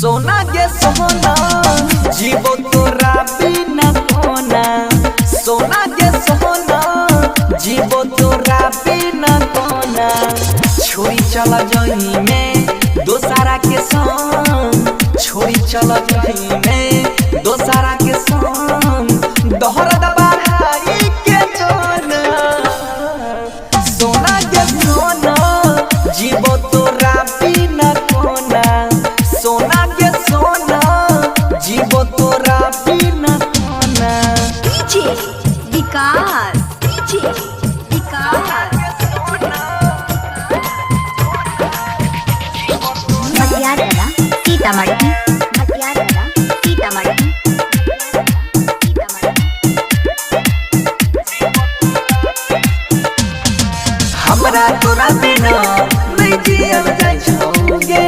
सोना के सोना जीवो तोरा बिना कोना। सोना के सोना जीवो तोरा बिना कोना। छोड़ी चला जही में दोसारा के संग। छोड़ी चला जही में दोसारा के संग। दोहरा दबाई के जोना। सोना के सोना जीवो तोरा बिना कोना। सोना के सोना जीवो तोरा बिना कोना। डीजे विकास, डीजे विकास। मटियारा सीतामढ़ी, मटियारा सीतामढ़ी। हमरा तोरा बिना नहीं जियल जाय छौगे।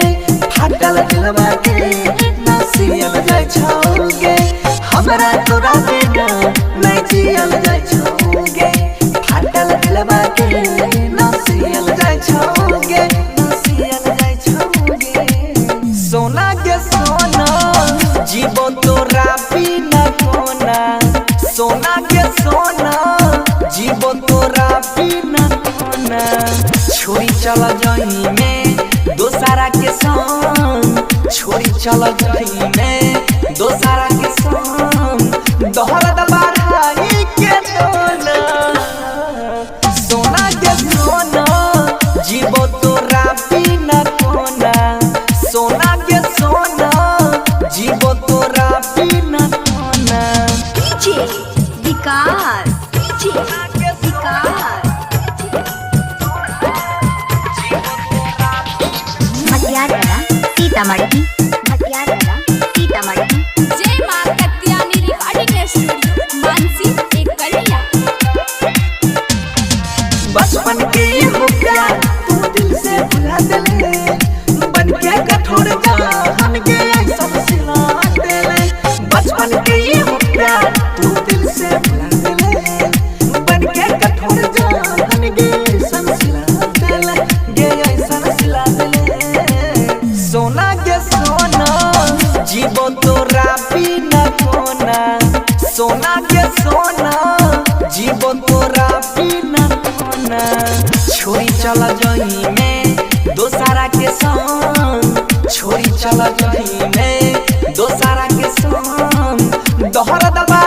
फाटल दिलवा के ना सियल जाय छौगे। हमरा तोरा बिना नहीं जियल जाय छौगे। फाटल दिलवा के ना सियल जाय छौगे। ना सियल जाय छौगे। सोना के सोना जीवो तोरा बिना कोना। सोना के सोना जीवो तोरा बिना कोना। छोड़ी चला जही में दोसारा के संग। छोड़ी चला जही में दोसारा के संग। दोहरा दबाई के जोना। सोना के सोना जीवो तोरा बिना कोना। सोना के सोना जीवो तोरा बिना कोना। डीजे विकास, डीजे विकास। मटियारा सीतामढ़ी, मटियारा सीतामढ़ी। जय मां कत्यानी रिकॉर्डिंग स्टूडियो मानसी एक कलिया। बचपन के हो प्यार तू दिल से भुला देले। बन के कठोर जान के ऐसा सिला देले। बचपन के हो प्यार तू दिल से भुला देले। बन के कठोर जान के ऐसा सिला देले। गे ऐसा सिला देले। सोना के सोना जीवो तोरा बिना कोना। सोना के सोना जीवो तोरा बिना कोना। छोड़ी चला जही में दोसारा के संग। छोड़ी चला जही में दोसारा के संग। दोहरा दबा